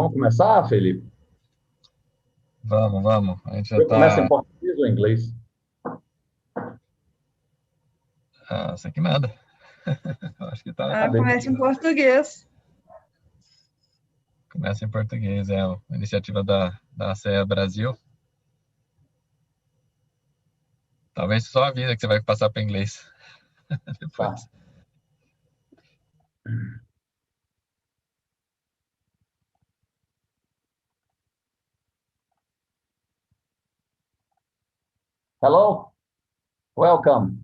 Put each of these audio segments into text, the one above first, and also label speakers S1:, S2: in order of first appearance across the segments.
S1: Vamos começar, Felipe?
S2: Vamos. A gente já
S1: Eu começo em
S2: tá...
S1: português ou em inglês?
S2: sei que nada. Acho que tá...
S3: Começa em português.
S2: Começa em português, é a iniciativa da Ace Brasil. Talvez só avisa que você vai passar para inglês depois.
S1: Tá. Hello, welcome.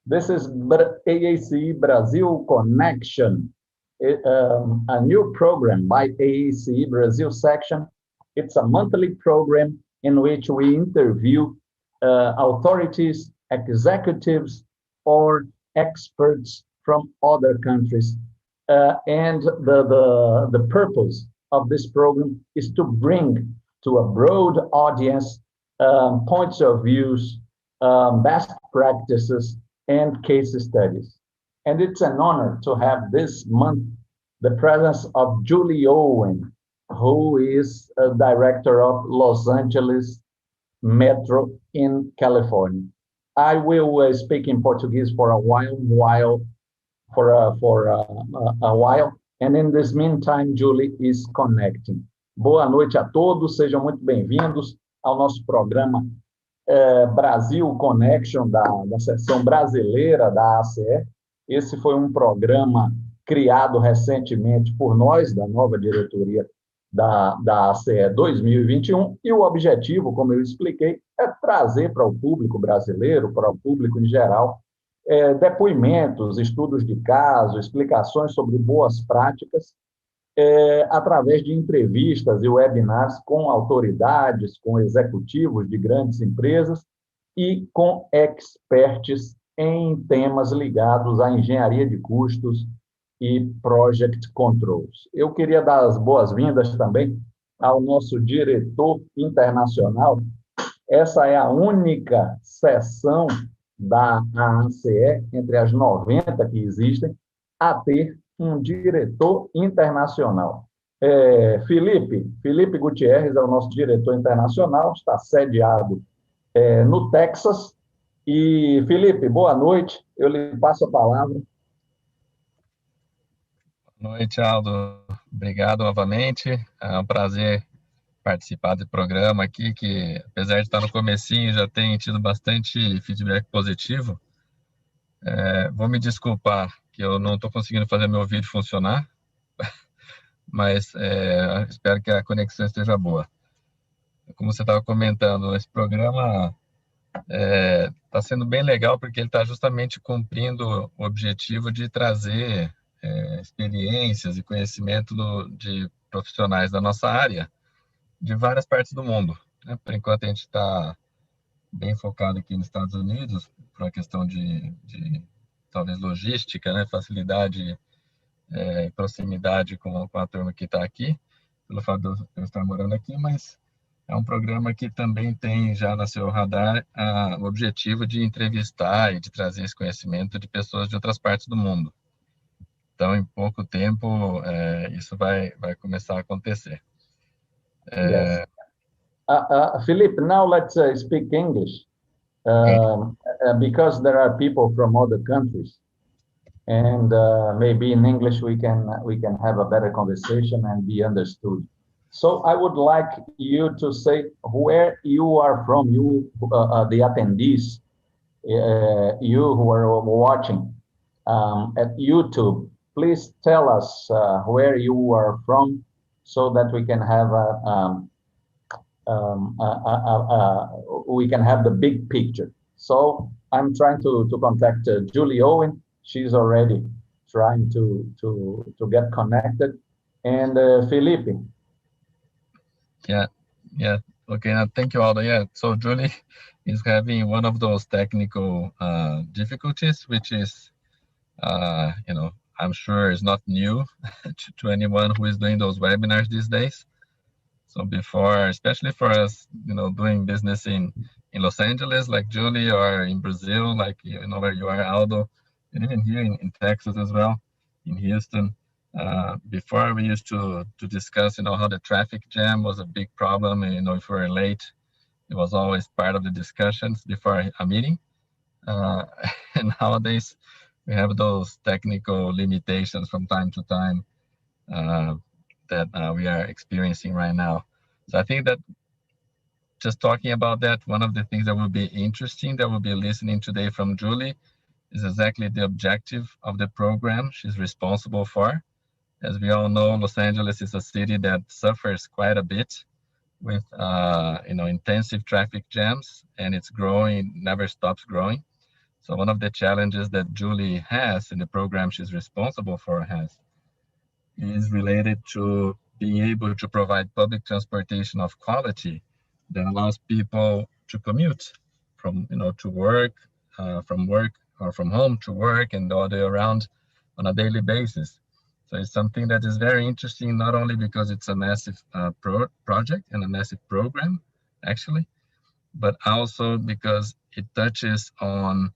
S1: This is AACE Brazil Connection, a new program by AACE Brazil section. It's a monthly program in which we interview authorities, executives, or experts from other countries. And the purpose of this program is to bring to a broad audience points of views, best practices, and case studies. And it's an honor to have this month the presence of Julie Owen, who is a director of Los Angeles Metro in California. I will speak in Portuguese for a while, and in this meantime, Julie is connecting. Boa noite a todos, sejam muito bem-vindos ao nosso programa Brasil Connection, da seção brasileira da ACE. Esse foi um programa criado recentemente por nós, da nova diretoria da ACE 2021, e o objetivo, como eu expliquei, é trazer para o público brasileiro, para o público em geral, depoimentos, estudos de caso, explicações sobre boas práticas, através de entrevistas e webinars com autoridades, com executivos de grandes empresas e com experts em temas ligados à engenharia de custos e project controls. Eu queria dar as boas-vindas também ao nosso diretor internacional. Essa é a única sessão da ACE, entre as 90 que existem, a ter um diretor internacional. Felipe Gutierrez é o nosso diretor internacional, está sediado no Texas. E, Felipe, boa noite, eu lhe passo a palavra.
S2: Boa noite, Aldo. Obrigado novamente. É um prazer participar do programa aqui, que apesar de estar no comecinho, já tem tido bastante feedback positivo. Vou me desculpar que eu não estou conseguindo fazer meu vídeo funcionar, mas espero que a conexão esteja boa. Como você estava comentando, esse programa está sendo bem legal porque ele está justamente cumprindo o objetivo de trazer experiências e conhecimento de profissionais da nossa área de várias partes do mundo. Por enquanto a gente está bem focado aqui nos Estados Unidos, por uma questão de talvez logística, facilidade e proximidade com a turma que está aqui, pelo fato de eu estar morando aqui, mas é um programa que também tem já no seu radar o objetivo de entrevistar e de trazer esse conhecimento de pessoas de outras partes do mundo. Então, em pouco tempo, isso vai começar a acontecer.
S1: Yes. Philip, now let's speak English, because there are people from other countries, and maybe in English we can have a better conversation and be understood. So I would like you to say where you are from, you, the attendees, you who are watching at YouTube. Please tell us where you are from, so that we can have we can have the big picture. So I'm trying to contact Julie Owen. She's already trying to get connected. And Felipe.
S2: Yeah. Okay, thank you, Aldo. Yeah, so Julie is having one of those technical difficulties, which is, I'm sure is not new to anyone who is doing those webinars these days. So before, especially for us, doing business in Los Angeles, like Julie, or in Brazil, like, where you are, Aldo, and even here in Texas as well, in Houston, Before we used to discuss, how the traffic jam was a big problem, and if we were late, it was always part of the discussions before a meeting. And nowadays, we have those technical limitations from time to time that we are experiencing right now. So I think that just talking about that, one of the things that will be interesting that we'll be listening today from Julie is exactly the objective of the program she's responsible for. As we all know, Los Angeles is a city that suffers quite a bit with intensive traffic jams, and it's growing, never stops growing. So one of the challenges that Julie has in the program she's responsible for is related to being able to provide public transportation of quality that allows people to commute from to work, from work or from home to work and all the way around on a daily basis. So it's something that is very interesting, not only because it's a massive project and a massive program, actually, but also because it touches on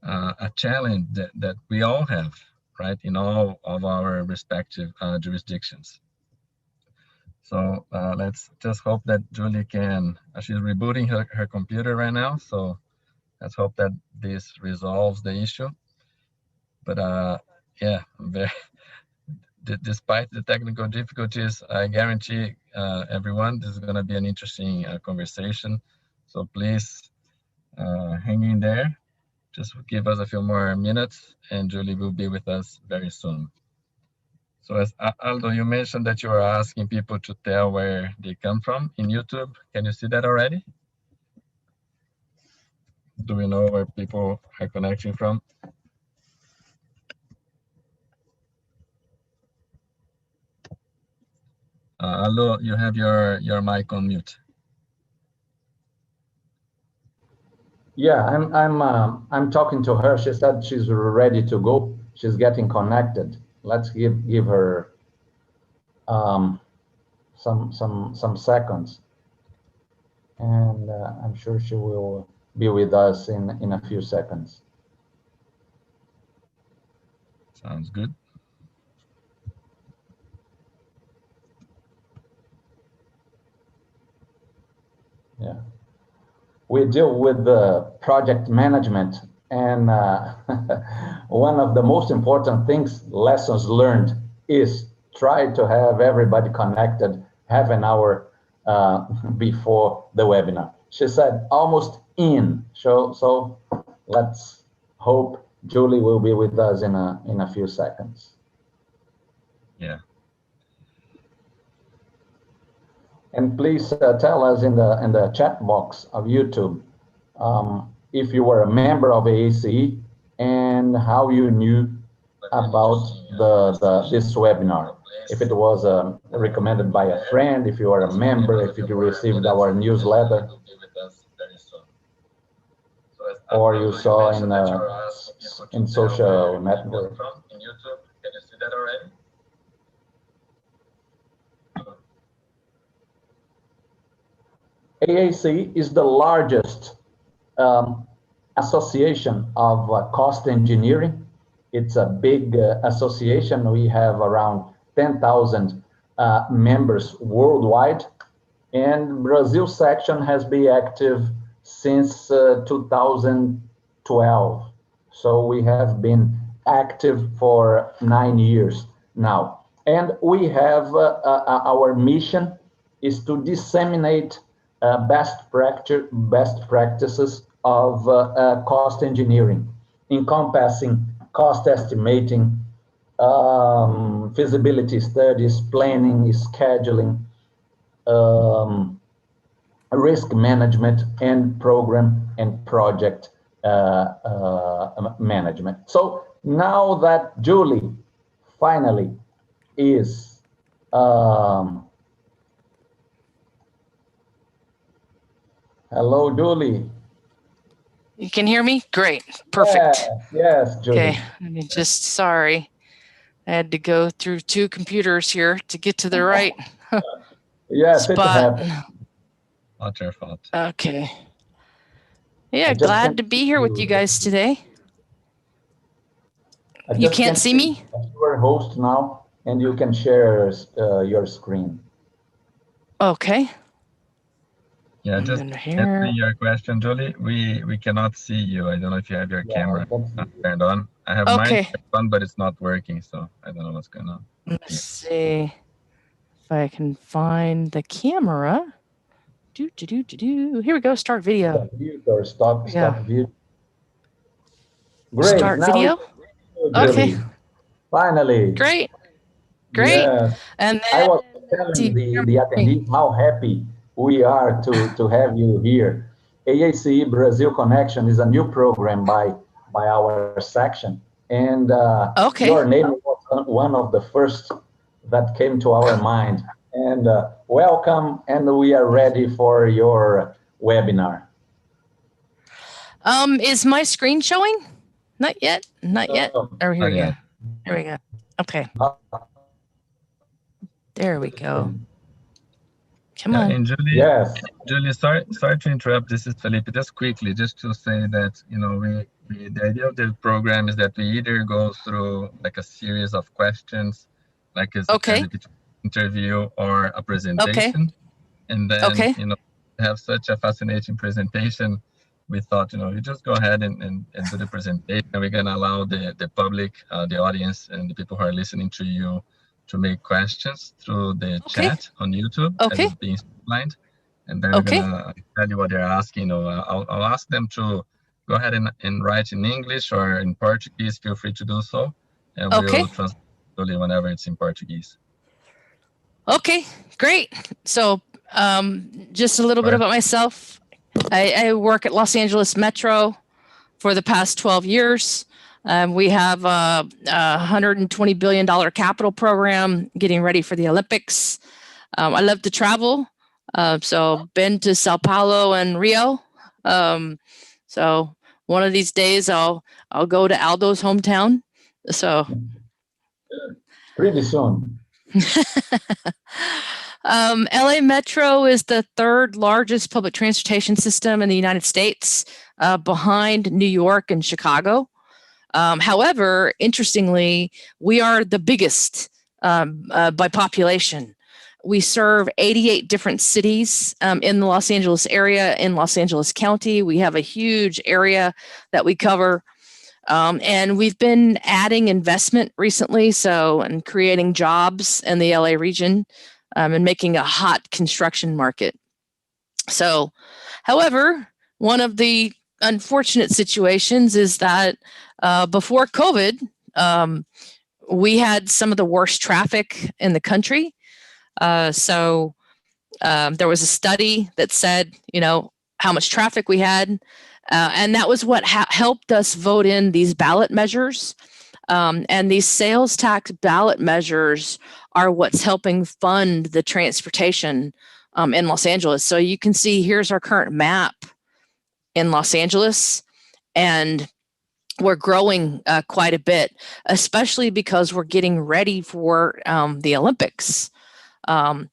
S2: a challenge that we all have, right, in all of our respective jurisdictions. So let's just hope that Julie can, she's rebooting her computer right now, so let's hope that this resolves the issue. But yeah, despite the technical difficulties, I guarantee everyone this is going to be an interesting conversation. So please hang in there. Just give us a few more minutes and Julie will be with us very soon. So as Aldo, you mentioned that you are asking people to tell where they come from in YouTube. Can you see that already? Do we know where people are connecting from? Aldo, you have your mic on mute.
S1: Yeah, I'm talking to her. She said she's ready to go. She's getting connected. Let's give her some seconds, and I'm sure she will be with us in a few seconds.
S2: Sounds good.
S1: Yeah. We deal with the project management, and one of the most important things, lessons learned, is try to have everybody connected half an hour before the webinar. She said almost in, so let's hope Julie will be with us in a few seconds.
S2: Yeah.
S1: And please tell us in the chat box of YouTube if you were a member of Aace and how you knew about this webinar. If it was recommended by a friend, if you are a member, if you received our newsletter, or you saw in social network.
S2: In YouTube, can you see that already?
S1: Aace is the largest association of cost engineering. It's a big association. We have around 10,000 members worldwide, and Brazil section has been active since 2012. So we have been active for 9 years now. And we have our mission is to disseminate best practices of cost engineering, encompassing cost estimating, feasibility studies, planning, scheduling, risk management, and program and project management. So now that Julie finally is hello, Julie.
S3: You can hear me? Great. Perfect.
S1: Yes, Julie.
S3: Okay. I'm just sorry. I had to go through 2 computers here to get to the right
S1: yes,
S3: spot.
S1: It happened.
S2: Not your fault.
S3: Okay. Yeah, glad to be here with you guys today. You can't see me?
S1: You're a host now. and you can share your screen.
S3: Okay.
S2: Yeah,
S3: And
S2: just
S3: then here.
S2: answering your question, Julie. We cannot see you. I don't know if you have your camera turned on. I have mine turned on, but it's not working, so I don't know what's going on.
S3: Let's see if I can find the camera. Here we go. Start video.
S1: Or stop video. Great.
S3: Start
S1: now
S3: video. Okay.
S1: Finally.
S3: Great.
S1: Yes.
S3: And then
S1: I was telling the attendees how happy we are to have you here. AACE Brazil Connection is a new program by our section, and your name was one of the first that came to our mind. And welcome, and we are ready for your webinar.
S3: Is my screen showing? Not yet. Not yet. Oh, here we go. Here we go. Okay. There we go. Come on.
S2: And Julie,
S1: yes.
S2: Julie, sorry to interrupt. This is Felipe. Just quickly, just to say that, you know, the idea of the program is that we either go through like a series of questions, like as an interview or a presentation, and then you know, have such a fascinating presentation. We thought, you know, you just go ahead and do the presentation, and we're gonna allow the public, the audience, and the people who are listening to you to make questions through the chat on YouTube as it's being streamlined, and then we're gonna tell you what they're asking. You know, I'll ask them to go ahead and write in English or in Portuguese. Feel free to do so, and we'll translate whenever it's in Portuguese.
S3: Okay, great. So just a little bit about myself. I work at Los Angeles Metro for the past 12 years. We have a $120 billion capital program getting ready for the Olympics. I love to travel. So been to Sao Paulo and Rio. So one of these days I'll go to Aldo's hometown. So
S1: pretty soon.
S3: LA Metro is the third largest public transportation system in the United States, behind New York and Chicago. However, interestingly, we are the biggest by population. We serve 88 different cities in the Los Angeles area, in Los Angeles County. We have a huge area that we cover. And we've been adding investment recently, and creating jobs in the LA region and making a hot construction market. So, however, one of the unfortunate situations is that before COVID, we had some of the worst traffic in the country. So there was a study that said, you know, how much traffic we had. And that was what helped us vote in these ballot measures. And these sales tax ballot measures are what's helping fund the transportation in Los Angeles. So you can see here's our current map in Los Angeles, and we're growing quite a bit, especially because we're getting ready for the Olympics. One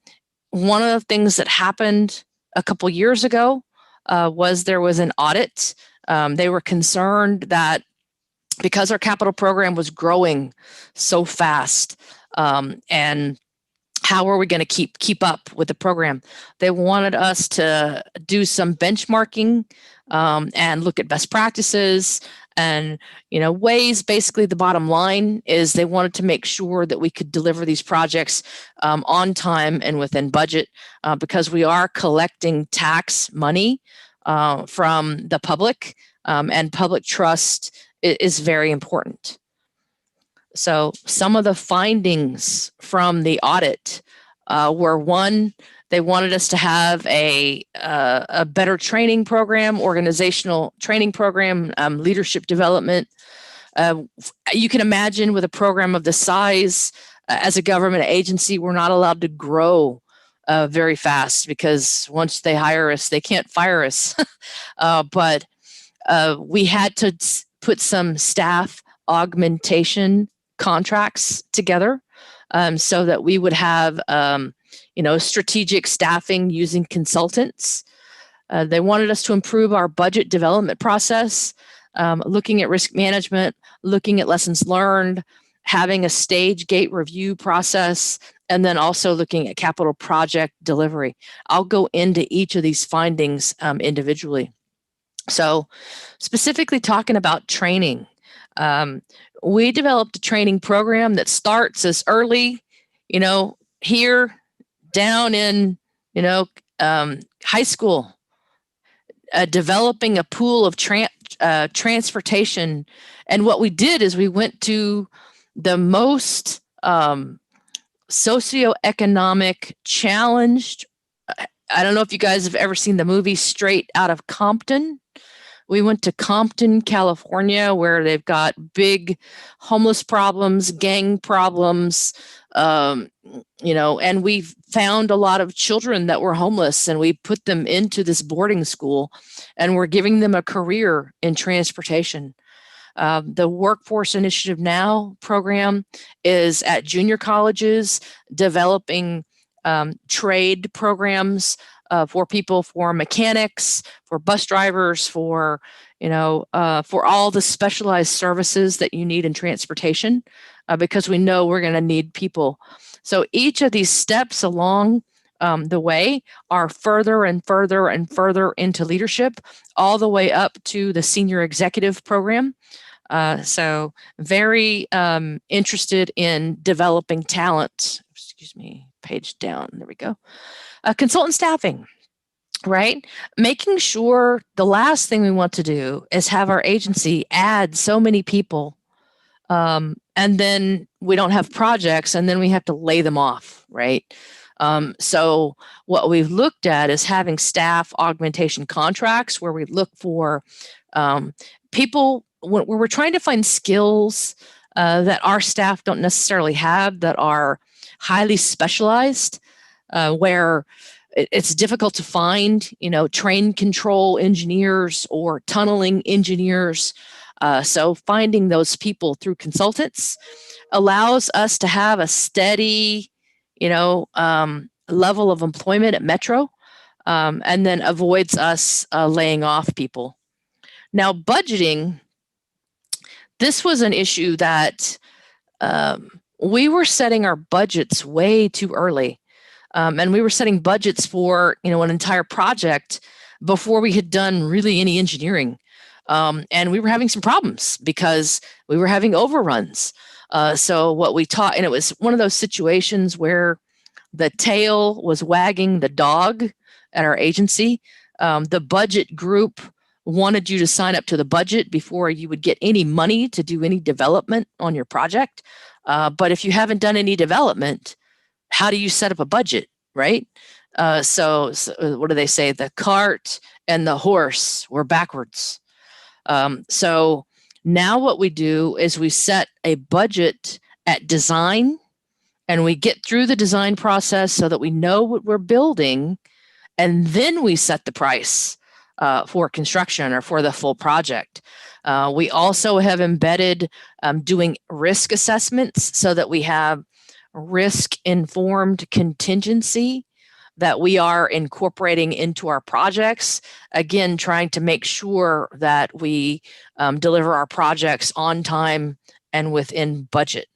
S3: of the things that happened a couple years ago was there was an audit. They were concerned that because our capital program was growing so fast, and how are we going to keep up with the program? They wanted us to do some benchmarking and look at best practices and, you know, ways. Basically, the bottom line is they wanted to make sure that we could deliver these projects on time and within budget, because we are collecting tax money from the public, and public trust is very important. So some of the findings from the audit were, one, they wanted us to have a better training program, organizational training program, leadership development. You can imagine with a program of this size, as a government agency, we're not allowed to grow very fast, because once they hire us, they can't fire us. But we had to put some staff augmentation contracts together, so that we would have strategic staffing using consultants. They wanted us to improve our budget development process, looking at risk management, looking at lessons learned, having a stage gate review process, and then also looking at capital project delivery. I'll go into each of these findings individually. So specifically talking about training, we developed a training program that starts as early, here down in, high school, developing a pool of transportation. And what we did is we went to the most socioeconomic challenged. I don't know if you guys have ever seen the movie Straight Outta Compton. We went to Compton, California, where they've got big homeless problems, gang problems, and we found a lot of children that were homeless, and we put them into this boarding school, and we're giving them a career in transportation. The Workforce Initiative Now program is at junior colleges, developing trade programs for people, for mechanics, for bus drivers, for all the specialized services that you need in transportation, because we know we're going to need people. So each of these steps along the way are further and further and further into leadership, all the way up to the senior executive program. So very interested in developing talent. Excuse me, page down. There we go. Consultant staffing, right? Making sure the last thing we want to do is have our agency add so many people, and then we don't have projects, and then we have to lay them off, right? So what we've looked at is having staff augmentation contracts where we look for people when we're trying to find skills that our staff don't necessarily have, that are highly specialized, where it's difficult to find, train control engineers or tunneling engineers. So finding those people through consultants allows us to have a steady, level of employment at Metro, and then avoids us laying off people. Now, budgeting, this was an issue that we were setting our budgets way too early. And we were setting budgets for, an entire project before we had done really any engineering. And we were having some problems because we were having overruns. So what we taught, and it was one of those situations where the tail was wagging the dog at our agency. The budget group wanted you to sign up to the budget before you would get any money to do any development on your project. But if you haven't done any development, how do you set up a budget, right? So what do they say? The cart and the horse were backwards. So now what we do is we set a budget at design, and we get through the design process so that we know what we're building, and then we set the price for construction or for the full project. We also have embedded doing risk assessments so that we have risk-informed contingency that we are incorporating into our projects. Again, trying to make sure that we deliver our projects on time and within budget.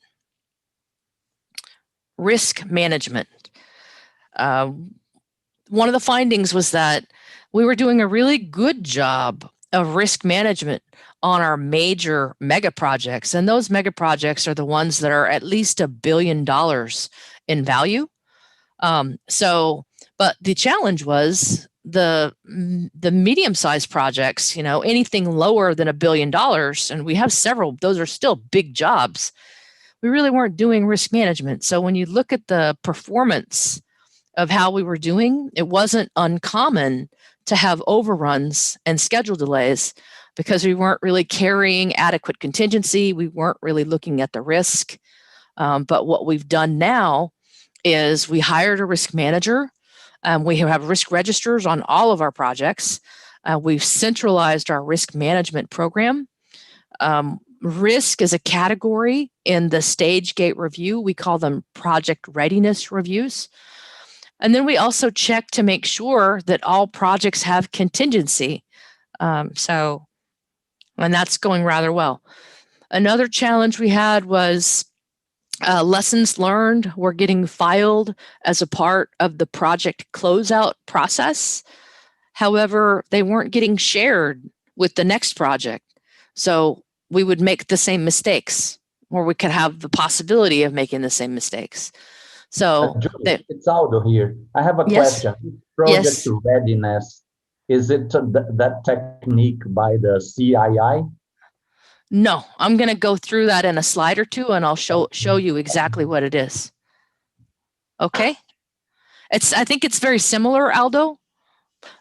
S3: Risk management. One of the findings was that we were doing a really good job of risk management on our major mega projects. And those mega projects are the ones that are at least $1 billion in value. But the challenge was the medium-sized projects, anything lower than $1 billion, and we have several, those are still big jobs. We really weren't doing risk management. So when you look at the performance of how we were doing, it wasn't uncommon to have overruns and schedule delays because we weren't really carrying adequate contingency. We weren't really looking at the risk. But what we've done now is we hired a risk manager. We have risk registers on all of our projects. We've centralized our risk management program. Risk is a category in the stage gate review. We call them project readiness reviews. And then we also check to make sure that all projects have contingency. And that's going rather well. Another challenge we had was Lessons learned were getting filed as a part of the project closeout process. However, they weren't getting shared with the next project. So we would make the same mistakes, or we could have the possibility of making the same mistakes. So
S1: Julie, it's Aldo here. I have a
S3: yes,
S1: question. Project
S3: yes.
S1: readiness, is it that technique by the CII?
S3: No, I'm going to go through that in a slide or two, and I'll show you exactly what it is. Okay. I think it's very similar, Aldo.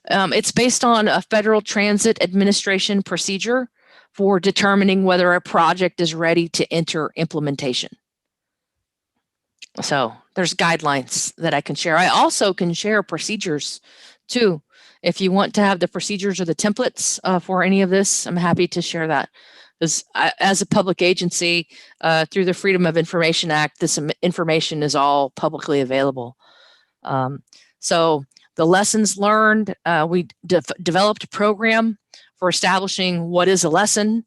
S3: It's based on a Federal Transit Administration procedure for determining whether a project is ready to enter implementation. So there's guidelines that I can share. I also can share procedures too. If you want to have the procedures or the templates for any of this, I'm happy to share that. As a public agency, through the Freedom of Information Act, this information is all publicly available. So the lessons learned, we developed a program for establishing what is a lesson.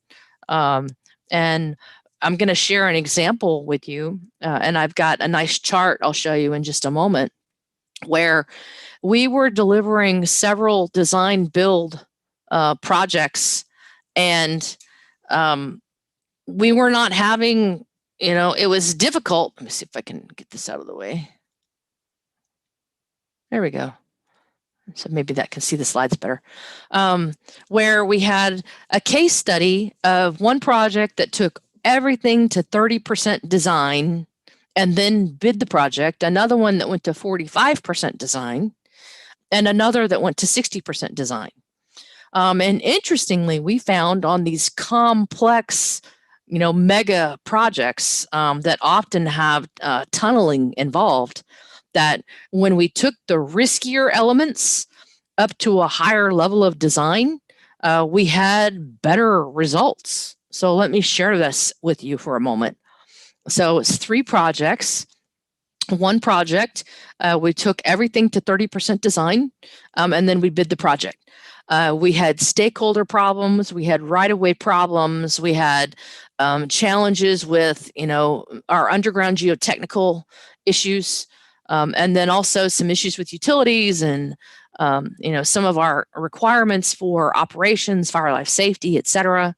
S3: And I'm going to share an example with you. And I've got a nice chart I'll show you in just a moment, where we were delivering several design build projects, and we were not having, it was difficult. Let me see if I can get this out of the way. There we go. So maybe that can see the slides better. Where we had a case study of one project that took everything to 30% design and then bid the project, another one that went to 45% design, and another that went to 60% design. And interestingly, we found on these complex, mega projects that often have tunneling involved, that when we took the riskier elements up to a higher level of design, we had better results. So let me share this with you for a moment. So it's 3 projects. One project, we took everything to 30% design, and then we bid the project. We had stakeholder problems, we had right-of-way problems, we had challenges with, our underground geotechnical issues, and then also some issues with utilities and, some of our requirements for operations, fire life safety, et cetera.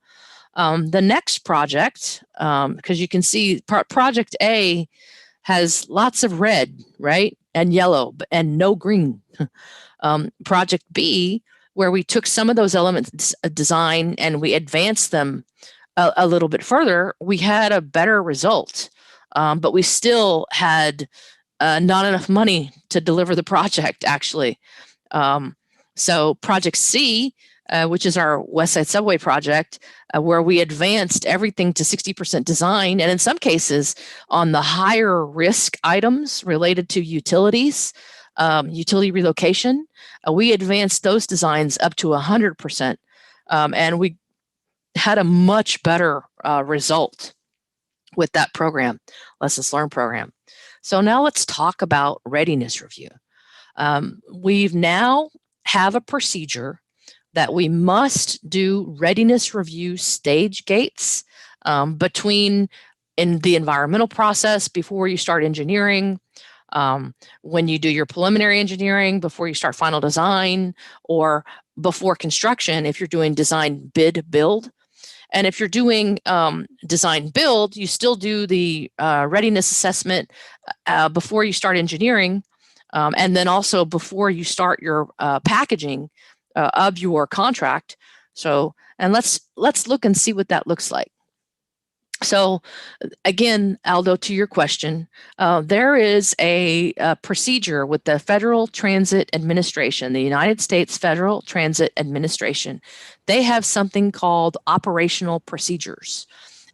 S3: The next project, because you can see project A has lots of red, right, and yellow, and no green. Project B, where we took some of those elements of design and we advanced them a little bit further, we had a better result, but we still had not enough money to deliver the project, actually. So project C, which is our West Side Subway project, where we advanced everything to 60% design, and in some cases on the higher risk items related to utilities, utility relocation, we advanced those designs up to 100%, and we had a much better result with that program, Lessons Learned program. So now let's talk about readiness review. We've now have a procedure that we must do readiness review stage gates between in the environmental process before you start engineering, when you do your preliminary engineering, before you start final design, or before construction if you're doing design bid build. And if you're doing design build, you still do the readiness assessment before you start engineering, and then also before you start your packaging of your contract. So, and let's look and see what that looks like. So again, Aldo, to your question, there is a procedure with the Federal Transit Administration, the United States Federal Transit Administration. They have something called operational procedures.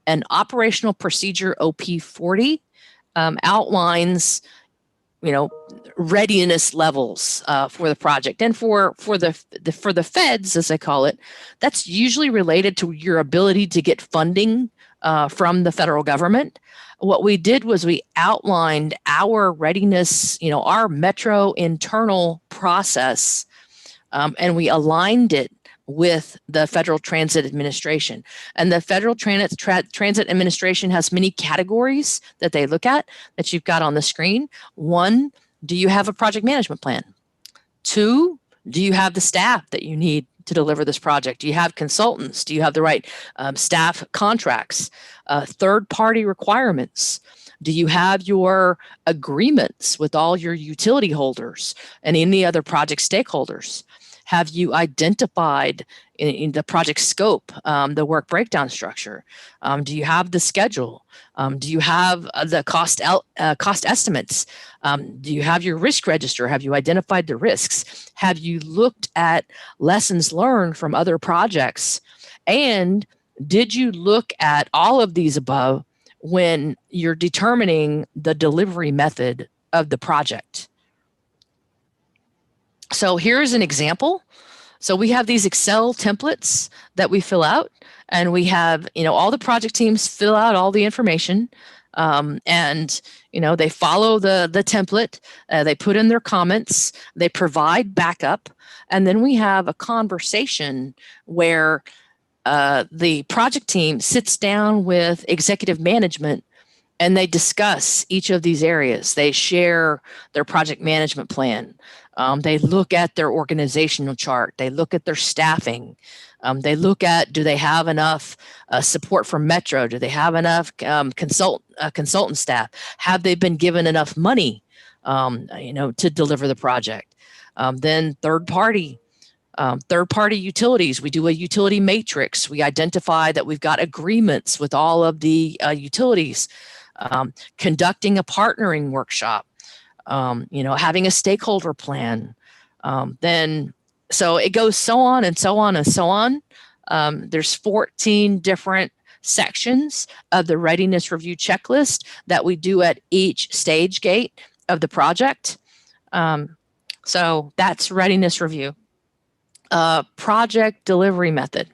S3: And operational procedure OP40 outlines, readiness levels for the project. And for the feds, as I call it, that's usually related to your ability to get funding from the federal government. What we did was we outlined our readiness, our Metro internal process, and we aligned it with the Federal Transit Administration. And the Federal Transit Administration has many categories that they look at that you've got on the screen. 1, do you have a project management plan? 2, do you have the staff that you need to deliver this project? Do you have consultants? Do you have the right staff contracts? Third-party requirements? Do you have your agreements with all your utility holders and any other project stakeholders? Have you identified in the project scope, the work breakdown structure? Do you have the schedule? Do you have the cost estimates? Do you have your risk register? Have you identified the risks? Have you looked at lessons learned from other projects? And did you look at all of these above when you're determining the delivery method of the project? So here's an example. So we have these Excel templates that we fill out, and we have, all the project teams fill out all the information, and, they follow the template, they put in their comments, they provide backup, and then we have a conversation where the project team sits down with executive management and they discuss each of these areas. They share their project management plan. They look at their organizational chart. They look at their staffing. They look at, do they have enough support from Metro? Do they have enough consultant staff? Have they been given enough money, to deliver the project? Then third-party utilities. We do a utility matrix. We identify that we've got agreements with all of the utilities. Conducting a partnering workshop. Having a stakeholder plan. Then, so it goes so on and so on and so on. There's 14 different sections of the readiness review checklist that we do at each stage gate of the project. So that's readiness review. Project delivery method.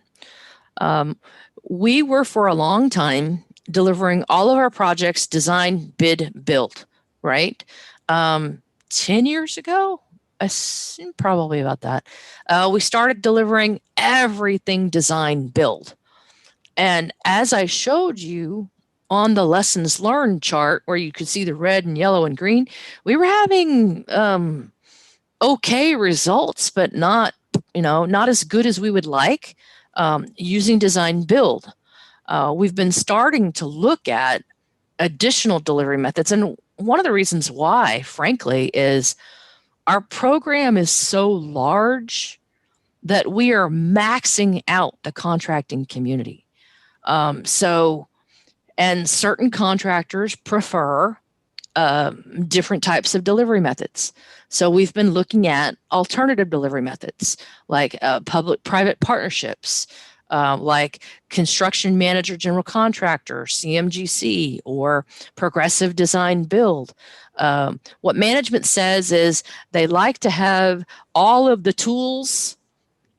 S3: We were for a long time delivering all of our projects design, bid, build, right? 10 years ago, probably about that, we started delivering everything design, build. And as I showed you on the lessons learned chart, where you could see the red and yellow and green, we were having okay results, but not as good as we would like using design, build. We've been starting to look at additional delivery methods. And one of the reasons why, frankly, is our program is so large that we are maxing out the contracting community. And certain contractors prefer different types of delivery methods. So we've been looking at alternative delivery methods like public-private partnerships, like construction manager, general contractor, CMGC, or progressive design build. What management says is they like to have all of the tools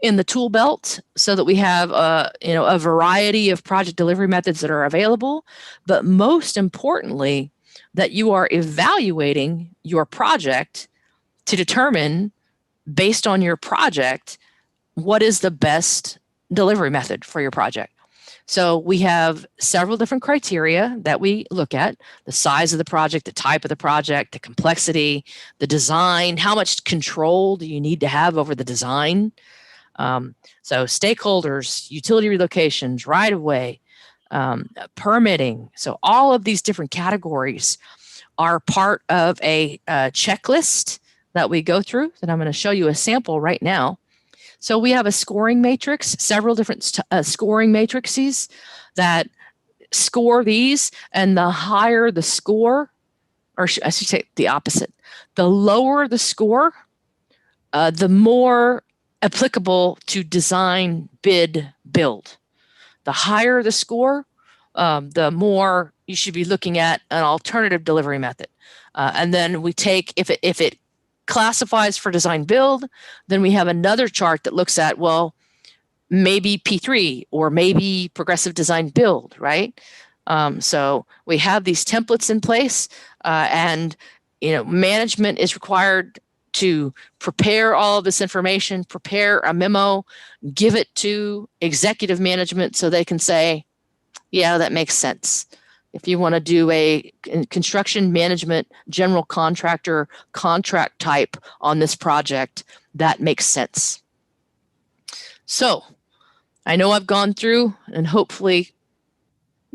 S3: in the tool belt so that we have a variety of project delivery methods that are available, but most importantly, that you are evaluating your project to determine, based on your project, what is the best delivery method for your project. So we have several different criteria that we look at: the size of the project, the type of the project, the complexity, the design, how much control do you need to have over the design. So stakeholders, utility relocations, right-of-way, permitting. So all of these different categories are part of a checklist that we go through, that I'm going to show you a sample right now. So we have a scoring matrix, several different scoring matrices that score these, and the higher the score, or I should say the opposite, the lower the score, the more applicable to design, bid, build. The higher the score, the more you should be looking at an alternative delivery method. And then we take, if it classifies for design build, then we have another chart that looks at, well, maybe P3 or maybe progressive design build, right? So we have these templates in place, and management is required to prepare all of this information, prepare a memo, give it to executive management so they can say, yeah, that makes sense. If you want to do a construction management general contractor contract type on this project, that makes sense. So I know I've gone through and hopefully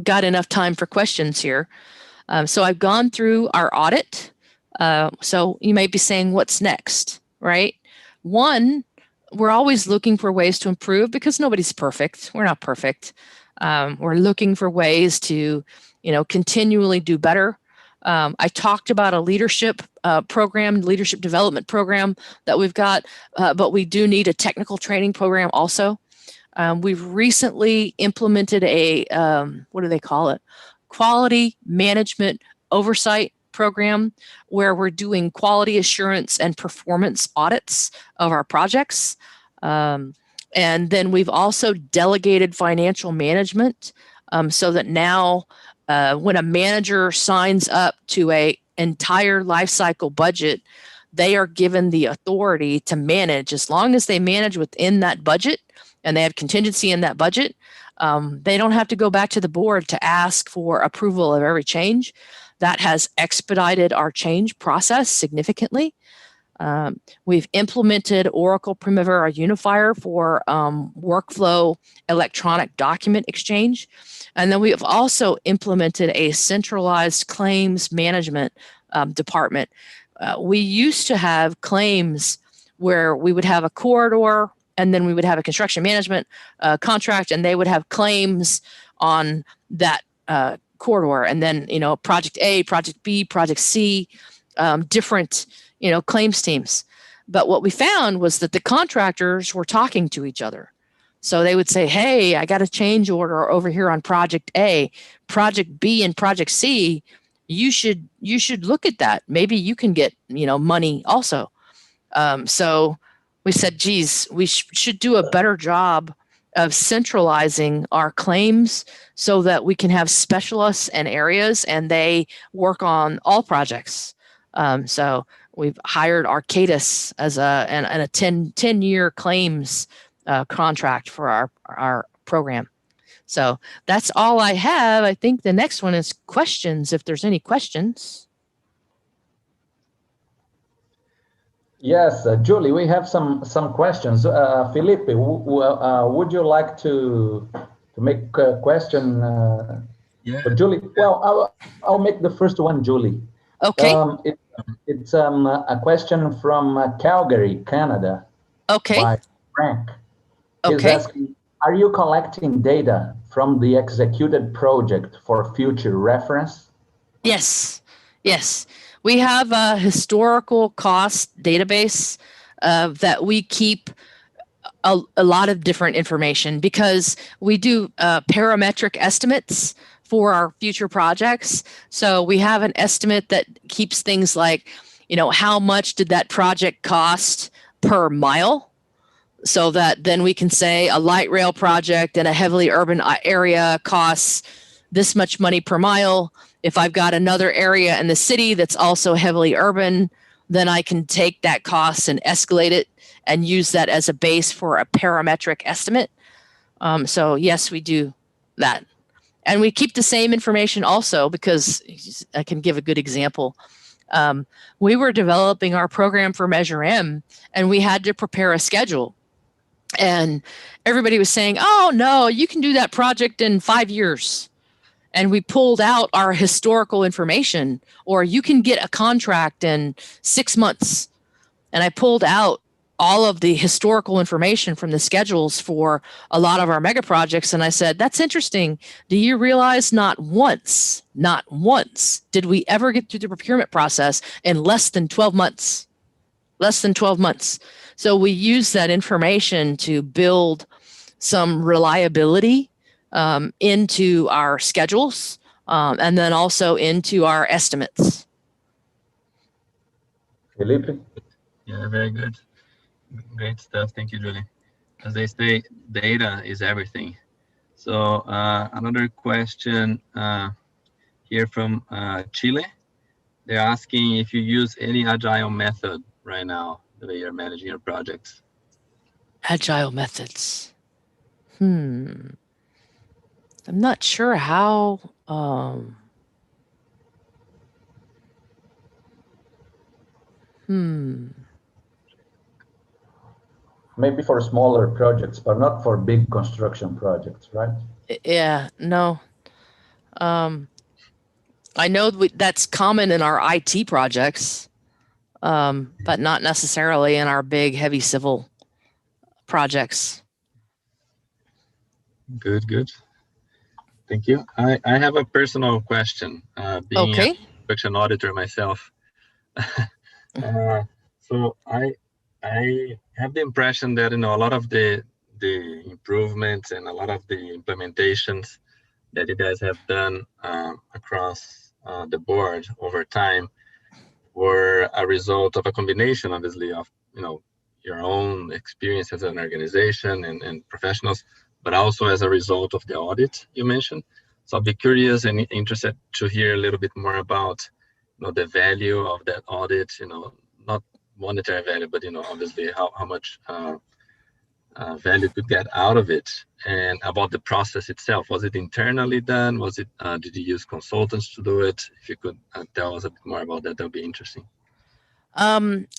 S3: got enough time for questions here. So I've gone through our audit. So you may be saying, what's next, right? One, we're always looking for ways to improve because nobody's perfect. We're not perfect. We're looking for ways to, continually do better. I talked about a leadership program, leadership development program that we've got, but we do need a technical training program also. We've recently implemented a, what do they call it? Quality management oversight program where we're doing quality assurance and performance audits of our projects. And then we've also delegated financial management so that now when a manager signs up to a entire life cycle budget, they are given the authority to manage. As long as they manage within that budget and they have contingency in that budget, they don't have to go back to the board to ask for approval of every change. That has expedited our change process significantly. We've implemented Oracle Primavera Unifier for workflow electronic document exchange. And then we have also implemented a centralized claims management department. We used to have claims where we would have a corridor and then we would have a construction management contract, and they would have claims on that corridor. And then, project A, project B, project C, different, claims teams. But what we found was that the contractors were talking to each other. So they would say, hey, I got a change order over here on project A, project B, and project C. You should look at that. Maybe you can get, money also. So we said, geez, we should do a better job of centralizing our claims so that we can have specialists and areas and they work on all projects. So we've hired Arcadis as a 10-year claims contract for our program. So that's all I have. I think the next one is questions, if there's any questions.
S1: Yes, Julie, we have some questions. Felipe, would you like to make a question for Julie? Well, I'll make the first one, Julie.
S3: Okay.
S1: It's a question from Calgary, Canada.
S3: Okay.
S1: By Frank. He's
S3: Okay.
S1: asking, are you collecting data from the executed project for future reference?
S3: Yes. We have a historical cost database that we keep a lot of different information because we do parametric estimates for our future projects. So we have an estimate that keeps things like, how much did that project cost per mile? So that then we can say a light rail project in a heavily urban area costs this much money per mile. If I've got another area in the city that's also heavily urban, then I can take that cost and escalate it and use that as a base for a parametric estimate. So yes, we do that. And we keep the same information also because I can give a good example. We were developing our program for Measure M and we had to prepare a schedule. And everybody was saying, oh, no, you can do that project in 5 years. And we pulled out our historical information, or you can get a contract in 6 months. And I pulled out all of the historical information from the schedules for a lot of our mega projects. And I said, that's interesting. Do you realize not once did we ever get through the procurement process in less than 12 months? Less than 12 months. So we use that information to build some reliability into our schedules and then also into our estimates.
S1: Felipe?
S2: Yeah, very good. Great stuff. Thank you, Julie. As they say, data is everything. So another question here from Chile. They're asking if you use any agile method right now, the way you're managing your projects?
S3: Agile methods. I'm not sure how.
S1: Maybe for smaller projects, but not for big construction projects, right?
S3: Yeah, no. I know that's common in our IT projects, but not necessarily in our big, heavy civil projects.
S2: Good. Thank you. I have a personal question. Being a construction auditor myself, so I have the impression that a lot of the improvements and a lot of the implementations that you guys have done across the board over time were a result of a combination, obviously, of your own experience as an organization and professionals, but also as a result of the audit you mentioned. So I'll be curious and interested to hear a little bit more about the value of that audit, not monetary value, but obviously how much value could get out of it, and about the process itself. Was it internally done? Was it did you use consultants to do it? If you could tell us a bit more about that, that would be interesting.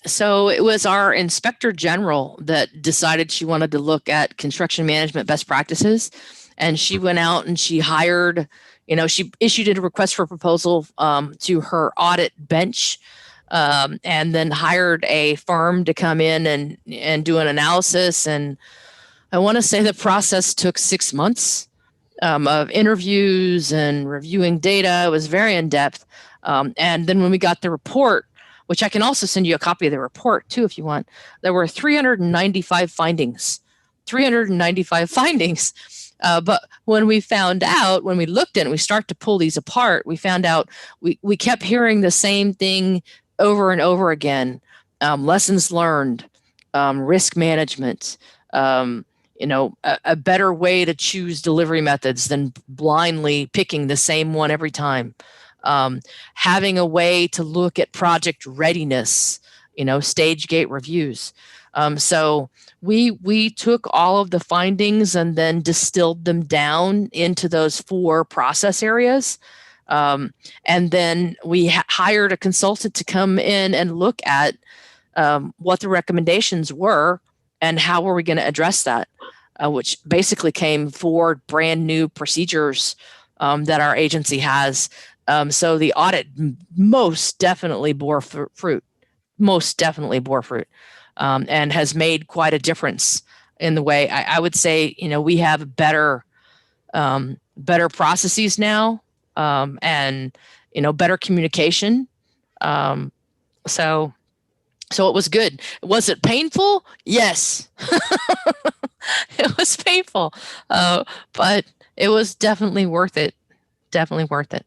S3: So it was our inspector general that decided she wanted to look at construction management best practices, and she went out and she hired, she issued a request for proposal to her audit bench, and then hired a firm to come in and do an analysis. And I want to say the process took 6 months of interviews and reviewing data. It was very in depth. And then when we got the report, which I can also send you a copy of the report too, if you want, there were 395 findings. 395 findings. But when we found out, when we looked at it, and we start to pull these apart, we found out we kept hearing the same thing over and over again. Lessons learned, risk management, a better way to choose delivery methods than blindly picking the same one every time. Having a way to look at project readiness, stage gate reviews. So we took all of the findings and then distilled them down into those 4 process areas. And then we hired a consultant to come in and look at what the recommendations were and how were we going to address that, which basically came 4 brand new procedures that our agency has. So the audit most definitely bore fruit, and has made quite a difference in the way I would say, we have better processes now, and, better communication. So it was good. Was it painful? Yes. It was painful, but it was definitely worth it. Definitely worth it.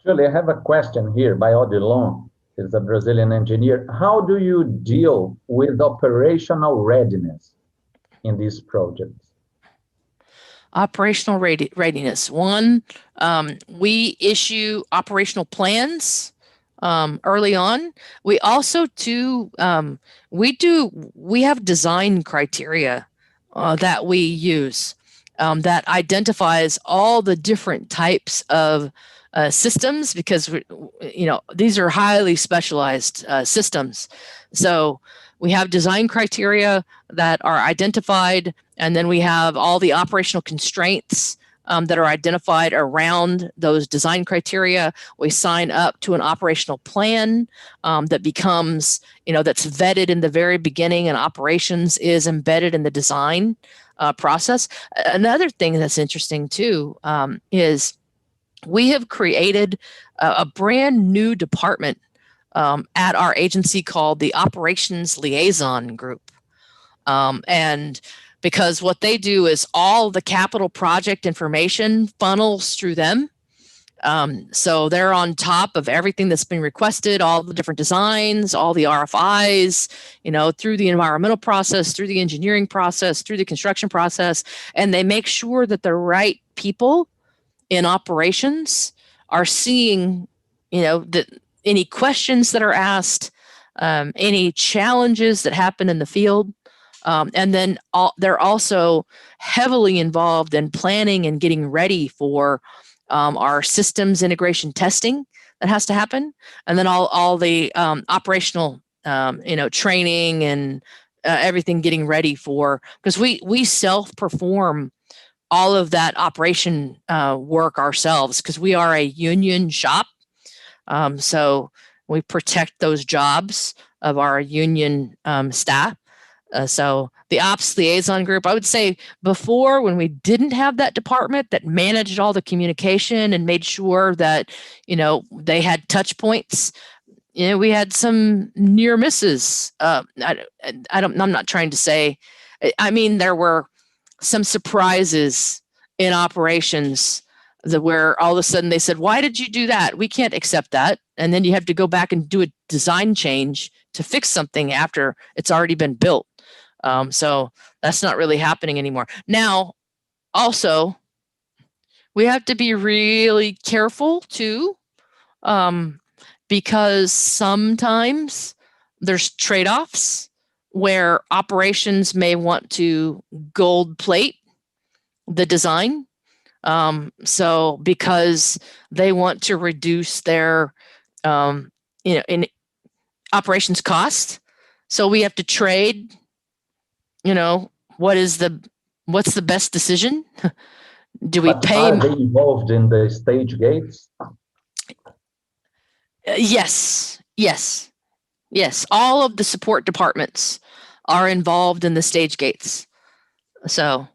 S1: Julie, I have a question here by Odilon. He's a Brazilian engineer. How do you deal with operational readiness in these projects?
S3: Operational readiness. One, we issue operational plans early on. We also we have design criteria that we use that identifies all the different types of systems, because these are highly specialized systems. So we have design criteria that are identified, and then we have all the operational constraints that are identified around those design criteria. We sign up to an operational plan that becomes, that's vetted in the very beginning, and operations is embedded in the design process. Another thing that's interesting too is we have created a brand new department at our agency called the Operations Liaison Group. And because what they do is all the capital project information funnels through them. So they're on top of everything that's been requested, all the different designs, all the RFIs, through the environmental process, through the engineering process, through the construction process. And they make sure that the right people in operations are seeing, that any questions that are asked, any challenges that happen in the field. And then they're also heavily involved in planning and getting ready for our systems integration testing that has to happen. And then all the operational, training and everything getting ready for, because we self-perform all of that operation work ourselves because we are a union shop. So we protect those jobs of our union staff. So the ops liaison group, I would say before, when we didn't have that department that managed all the communication and made sure that, they had touch points, we had some near misses. I'm not trying to say, I mean, there were some surprises in operations where all of a sudden they said, why did you do that? We can't accept that. And then you have to go back and do a design change to fix something after it's already been built. So that's not really happening anymore. Now, also, we have to be really careful too, because sometimes there's trade-offs where operations may want to gold plate the design. So because they want to reduce their, in operations cost. So we have to trade, what's the best decision? Do we pay?
S1: Are they involved in the stage gates?
S3: Yes. All of the support departments are involved in the stage gates. So,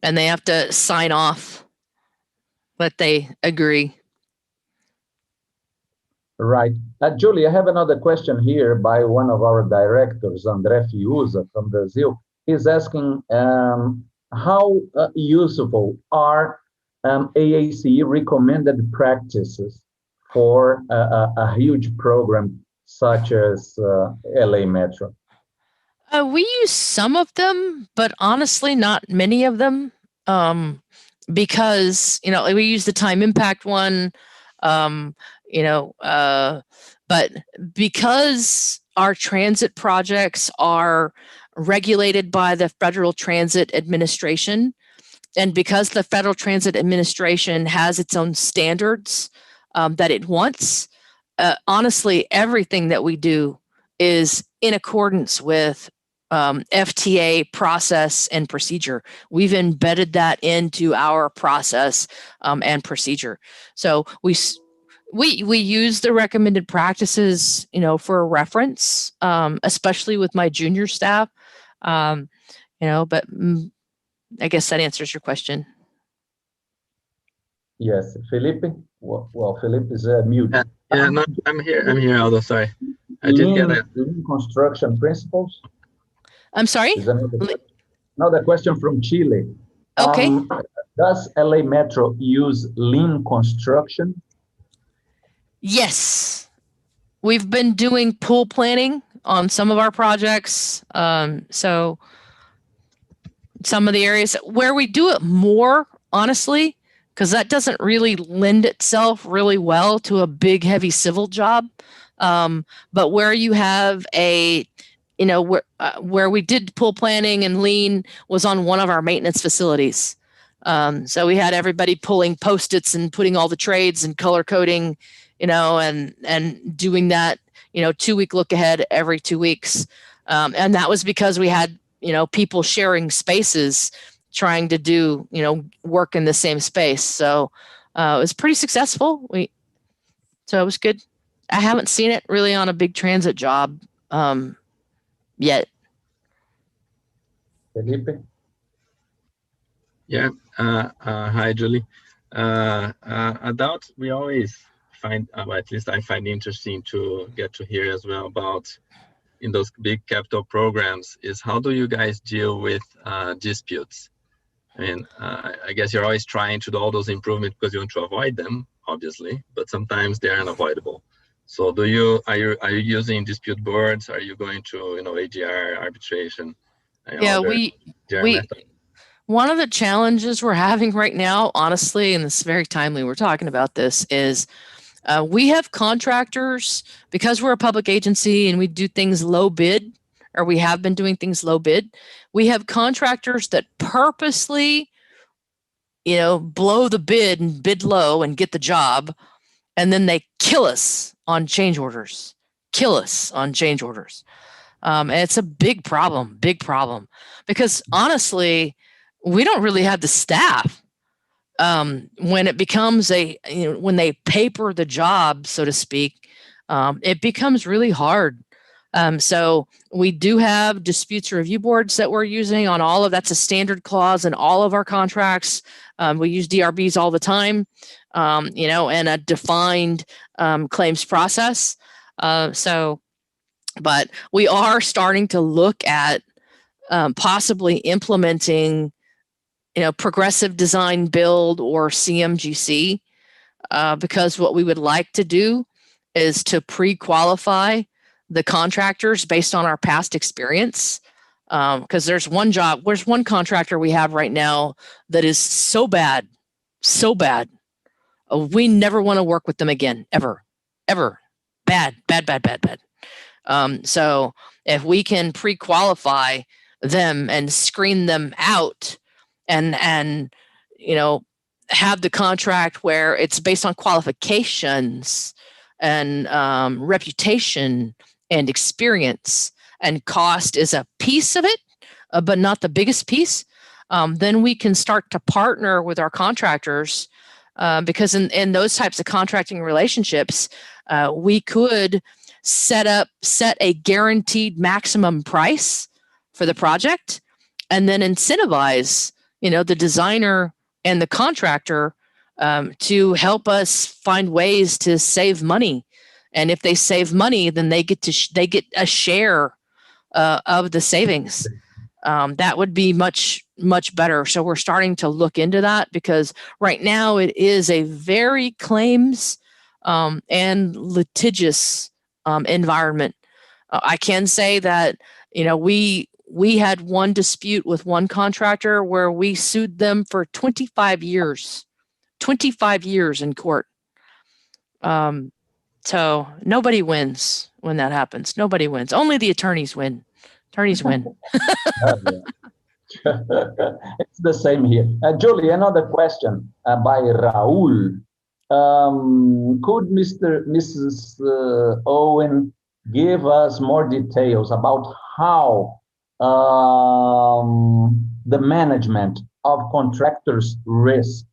S3: and they have to sign off that they agree.
S1: Right. Julie, I have another question here by one of our directors, André Fiuza from Brazil. He's asking how useful are AACE recommended practices for a huge program such as LA Metro?
S3: We use some of them, but honestly, not many of them, because we use the time impact one, but because our transit projects are regulated by the Federal Transit Administration, and because the Federal Transit Administration has its own standards that it wants, honestly, everything that we do is in accordance with FTA process and procedure. We've embedded that into our process and procedure. So we use the recommended practices, for reference, especially with my junior staff. But I guess that answers your question.
S1: Yes, Felipe. Well, Felipe is mute.
S2: No, I'm here, Aldo. Sorry, I did get it.
S1: Lean construction principles.
S3: I'm sorry?
S1: Another question from Chile.
S3: Okay.
S1: Does LA Metro use lean construction?
S3: Yes. We've been doing pool planning on some of our projects. So some of the areas where we do it more, honestly, because that doesn't really lend itself really well to a big, heavy civil job. But where you have where we did pool planning and lean was on one of our maintenance facilities. So we had everybody pulling Post-its and putting all the trades and color coding, and doing that, 2-week look ahead every 2 weeks. And that was because we had, people sharing spaces trying to do, work in the same space. So it was pretty successful. So it was good. I haven't seen it really on a big transit job yet.
S1: Felipe?
S2: Yeah. Hi, Julie. Adult, we always find, at least I find interesting to get to hear as well about in those big capital programs is how do you guys deal with disputes? I mean, I guess you're always trying to do all those improvements because you want to avoid them, obviously, but sometimes they're unavoidable. So are you using dispute boards? Are you going to, AGR arbitration?
S3: Yeah, one of the challenges we're having right now, honestly, and this is very timely, we're talking about this, is We have contractors, because we're a public agency and we do things low bid, or we have been doing things low bid. We have contractors that purposely, blow the bid and bid low and get the job, and then they kill us on change orders. And it's a big problem, because honestly, we don't really have the staff. When it becomes when they paper the job, so to speak, it becomes really hard. So we do have disputes review boards that we're using on all of, that's a standard clause in all of our contracts. We use DRBs all the time, and a defined claims process. But we are starting to look at possibly implementing, progressive design build or CMGC, because what we would like to do is to pre-qualify the contractors based on our past experience. Because there's one contractor we have right now that is so bad. We never want to work with them again, ever. Bad. So if we can pre-qualify them and screen them out and have the contract where it's based on qualifications and reputation and experience, and cost is a piece of it, but not the biggest piece, then we can start to partner with our contractors, because in those types of contracting relationships, we could set a guaranteed maximum price for the project, and then incentivize, the designer and the contractor to help us find ways to save money. And if they save money, then they get a share of the savings. That would be much better. So we're starting to look into that, because right now it is a very claims and litigious environment. I can say that we had one dispute with one contractor where we sued them for 25 years in court. So nobody wins when that happens. Nobody wins. Only the attorneys win. It's
S1: the same here. Julie, another question by Raul. Could Mrs. Owen give us more details about how the management of contractors' risk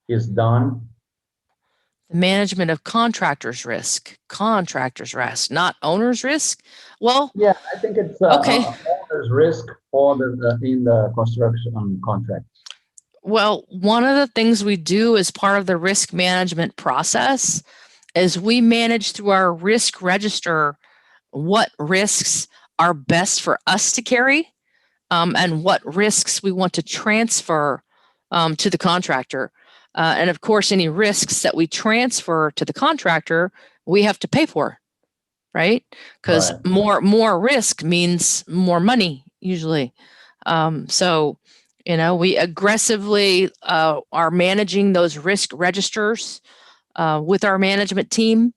S1: is done?
S3: The management of contractors' risk, not owner's risk. Well,
S1: yeah, I think it's
S3: okay.
S1: Owner's risk for in the construction contract.
S3: Well, one of the things we do as part of the risk management process is we manage through our risk register what risks are best for us to carry, and what risks we want to transfer to the contractor. And of course, any risks that we transfer to the contractor, we have to pay for, right? Because more risk means more money usually. So, we aggressively are managing those risk registers with our management team.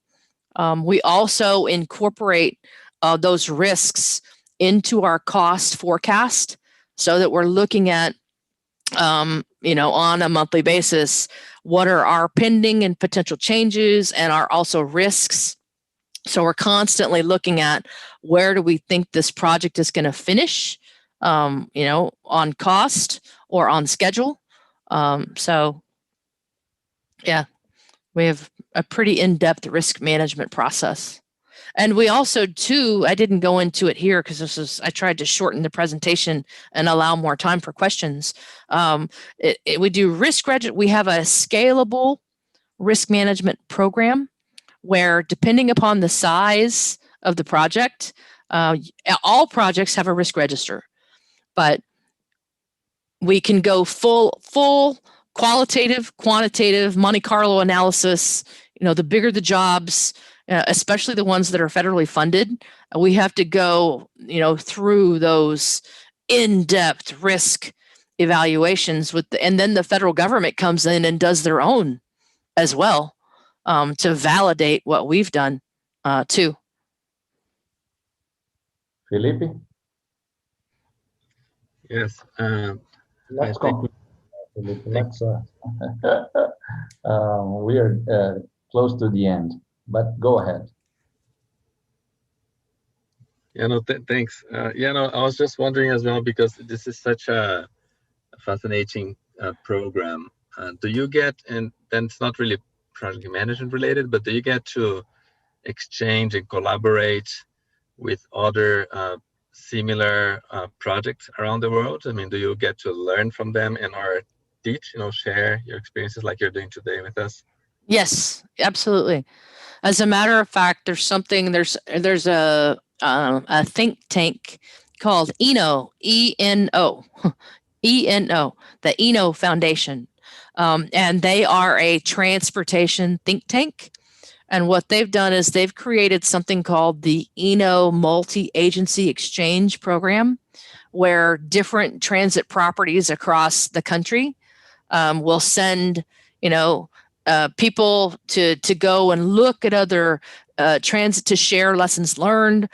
S3: We also incorporate those risks into our cost forecast, so that we're looking at, on a monthly basis, what are our pending and potential changes, and are also risks. So we're constantly looking at where do we think this project is going to finish, on cost or on schedule. So yeah, we have a pretty in-depth risk management process. And we also, too, I didn't go into it here because I tried to shorten the presentation and allow more time for questions. We do risk register. We have a scalable risk management program where, depending upon the size of the project, all projects have a risk register, but we can go full qualitative, quantitative, Monte Carlo analysis. The bigger the jobs, especially the ones that are federally funded, we have to go, through those in-depth risk evaluations and then the federal government comes in and does their own as well. to validate what we've done too.
S1: Felipe?
S2: Yes.
S1: Let's conclude, Felipe. Let's, we are close to the end, but go ahead.
S2: Yeah, no, thanks. Yeah, no, I was just wondering as well, because this is such a fascinating program. Do you get, and then it's not really project management related, but do you get to exchange and collaborate with other similar projects around the world? I mean, do you get to learn from them and or teach, share your experiences like you're doing today with us?
S3: Yes, absolutely. As a matter of fact, there's a think tank called ENO, E-N-O, E-N-O, the ENO Foundation. And they are a transportation think tank. And what they've done is they've created something called the ENO Multi-Agency Exchange Program, where different transit properties across the country will send, people to go and look at other transit to share lessons learned.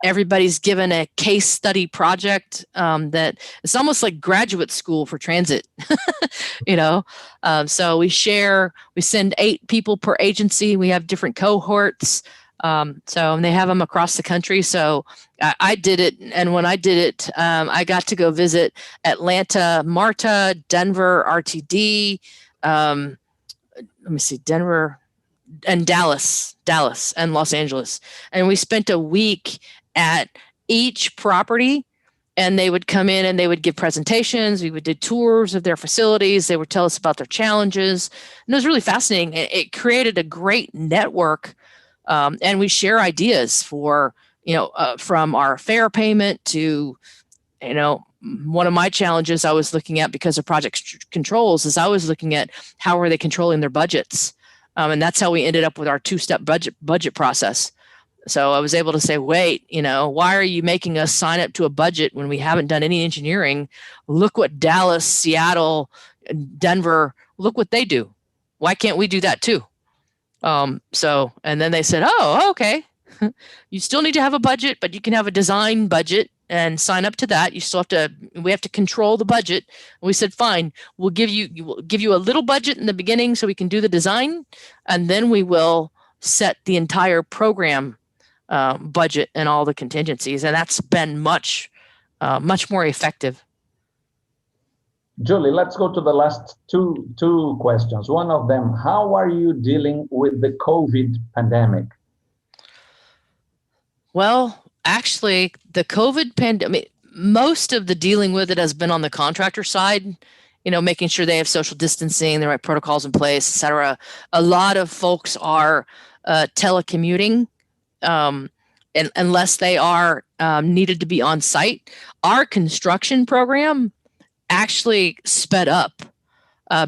S3: Everybody's given a case study project that it's almost like graduate school for transit, so we send 8 people per agency. We have different cohorts. And they have them across the country. So I did it. And when I did it, I got to go visit Atlanta, MARTA, Denver, RTD, Denver and Dallas and Los Angeles. And we spent a week at each property, and they would come in and they would give presentations. We would do tours of their facilities. They would tell us about their challenges. And it was really fascinating. It created a great network. And we share ideas for, from our fare payment to, one of my challenges I was looking at because of project controls is I was looking at how are they controlling their budgets. And that's how we ended up with our 2-step budget process. So I was able to say, wait, why are you making us sign up to a budget when we haven't done any engineering? Look what Dallas, Seattle, Denver, look what they do. Why can't we do that too? And then they said, oh, okay. You still need to have a budget, but you can have a design budget and sign up to that. We have to control the budget. And we said, fine, we'll give you a little budget in the beginning so we can do the design. And then we will set the entire program budget and all the contingencies. And that's been much more effective.
S1: Julie, let's go to the last two questions. One of them, how are you dealing with the COVID pandemic?
S3: Well, actually, the COVID pandemic, most of the dealing with it has been on the contractor side, making sure they have social distancing, the right protocols in place, et cetera. A lot of folks are telecommuting unless they are needed to be on site. Our construction program actually sped up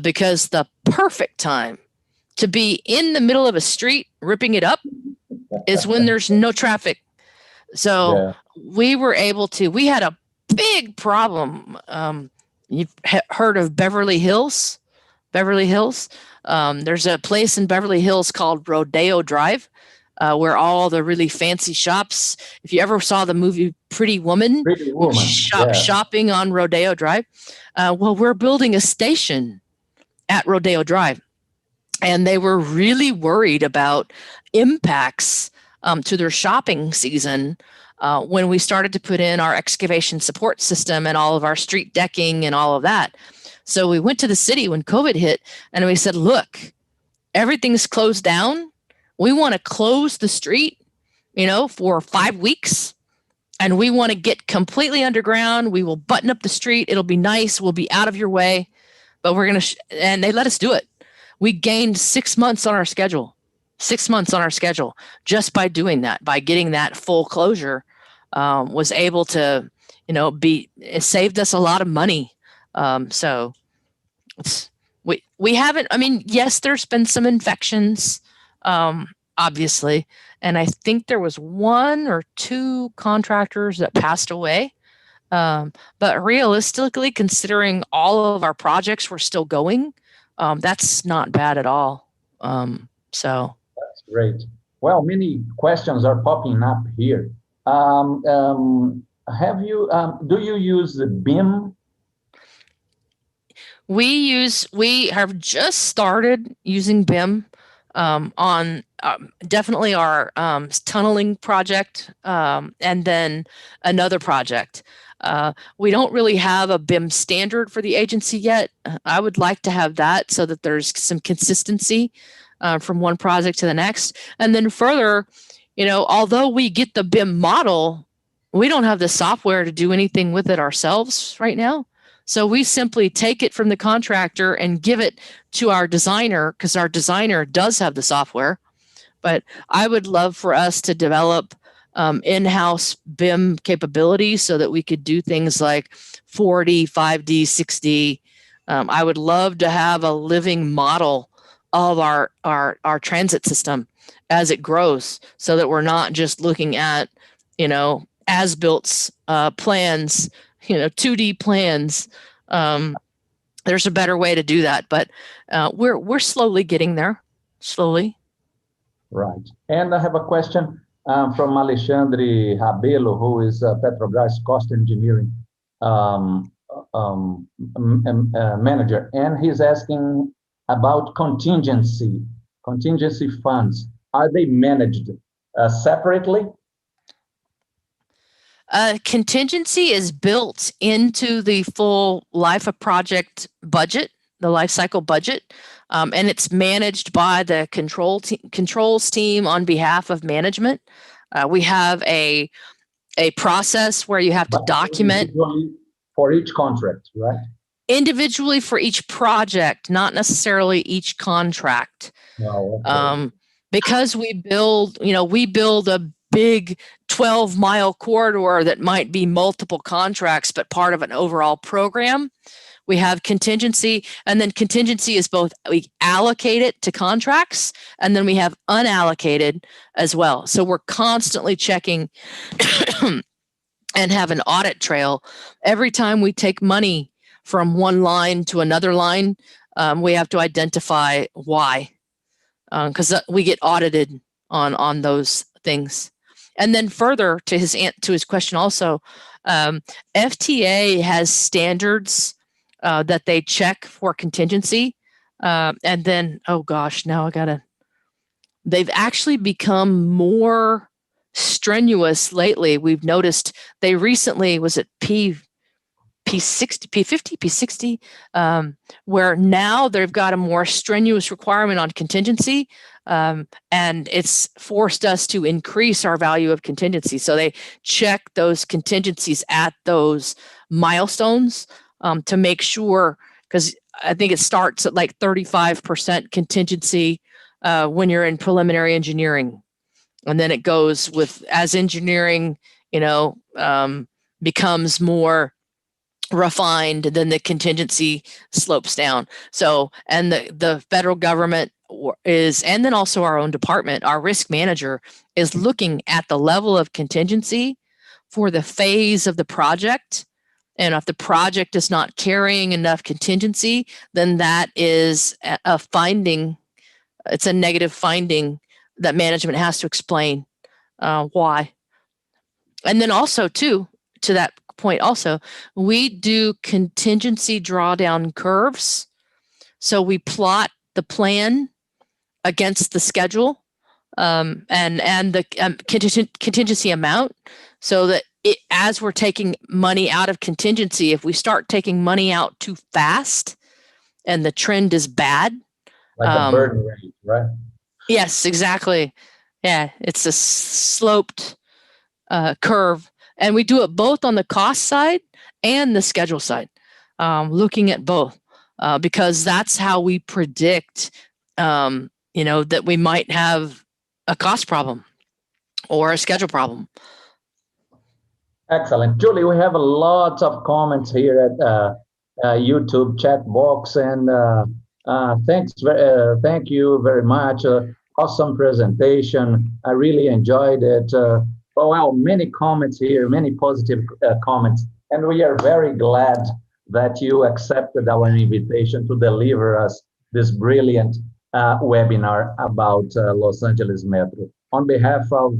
S3: because the perfect time to be in the middle of a street ripping it up is when there's no traffic. So we were able to, we had a big problem. You've heard of Beverly Hills? There's a place in Beverly Hills called Rodeo Drive, where all the really fancy shops, if you ever saw the movie Pretty Woman, shopping on Rodeo Drive. Well, we're building a station at Rodeo Drive, and they were really worried about impacts to their shopping season when we started to put in our excavation support system and all of our street decking and all of that. So we went to the city when COVID hit, and we said, look, everything's closed down. We want to close the street, for 5 weeks, and we want to get completely underground. We will button up the street. It'll be nice. We'll be out of your way, but we're going to, and they let us do it. We gained 6 months on our schedule. 6 months on our schedule just by doing that, by getting that full closure, was able to, it saved us a lot of money. So we haven't, yes, there's been some infections, obviously. And I think there was 1 or 2 contractors that passed away. But realistically, considering all of our projects were still going, that's not bad at all. So
S1: that's great. Well, many questions are popping up here. Do you use the BIM?
S3: We have just started using BIM on definitely our tunneling project and then another project. We don't really have a BIM standard for the agency yet. I would like to have that so that there's some consistency from one project to the next. And then further, although we get the BIM model, we don't have the software to do anything with it ourselves right now. So we simply take it from the contractor and give it to our designer because our designer does have the software. But I would love for us to develop in-house BIM capabilities so that we could do things like 4D, 5D, 6D. I would love to have a living model of our transit system as it grows so that we're not just looking at, as-built plans, 2D plans. There's a better way to do that, but we're slowly getting there, slowly.
S1: Right. And I have a question from Alexandre Rabelo, who is Petrobras cost engineering manager, and he's asking about contingency funds. Are they managed separately?
S3: Contingency is built into the full life of project budget, the life cycle budget, and it's managed by the controls team on behalf of management. We have a process where you have to document
S1: for each contract, right?
S3: Individually for each project, not necessarily each contract.
S1: Oh, okay.
S3: Because we build a big 12-mile corridor that might be multiple contracts, but part of an overall program. We have contingency, and then contingency is both we allocate it to contracts, and then we have unallocated as well. So we're constantly checking and have an audit trail. Every time we take money from one line to another line, we have to identify why, because we get audited on those things. And then further to his question also, FTA has standards that they check for contingency. And then, oh gosh, now they've actually become more strenuous lately. We've noticed they recently, was it P60, P50, P60, where now they've got a more strenuous requirement on contingency. And it's forced us to increase our value of contingency. So they check those contingencies at those milestones to make sure, because I think it starts at like 35% contingency when you're in preliminary engineering. And then it goes with, as engineering, becomes more refined, then the contingency slopes down. So, and the federal government is, and then also our own department, our risk manager is looking at the level of contingency for the phase of the project. And if the project is not carrying enough contingency, then that is a finding. It's a negative finding that management has to explain why. And then also to that point also, we do contingency drawdown curves. So we plot the plan against the schedule and the contingency amount, so that as we're taking money out of contingency, if we start taking money out too fast and the trend is bad.
S1: Like a burn rate, right?
S3: Yes, exactly. Yeah, it's a sloped curve. And we do it both on the cost side and the schedule side, looking at both, because that's how we predict, that we might have a cost problem or a schedule problem.
S1: Excellent. Julie, we have a lot of comments here at YouTube chat box, and thank you very much. Awesome presentation. I really enjoyed it. Many comments here, many positive comments, and we are very glad that you accepted our invitation to deliver us this brilliant webinar about Los Angeles Metro. On behalf of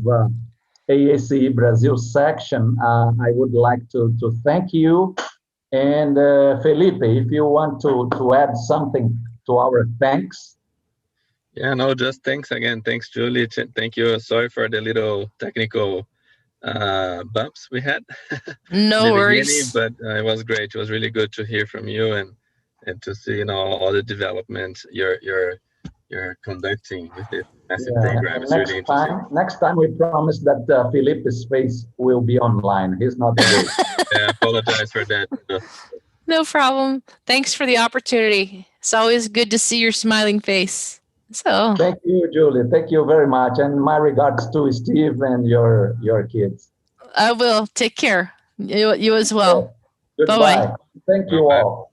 S1: Aace Brazil section, I would like to thank you. And Felipe, if you want to add something to our thanks.
S2: Yeah, no, just thanks again. Thanks, Julie. Thank you. Sorry for the little technical bumps we had.
S3: No worries.
S2: But it was great. It was really good to hear from you and to see, all the developments you're conducting with this massive program. It's really interesting.
S1: Next time we promise that Felipe's face will be online. He's not there.
S2: Yeah, I apologize for that.
S3: No problem. Thanks for the opportunity. It's always good to see your smiling face. So
S1: thank you, Julie. Thank you very much. And my regards to Steve and your kids.
S3: I will. Take care. You as well.
S1: Okay. Goodbye.
S3: Bye-bye.
S1: Thank you all.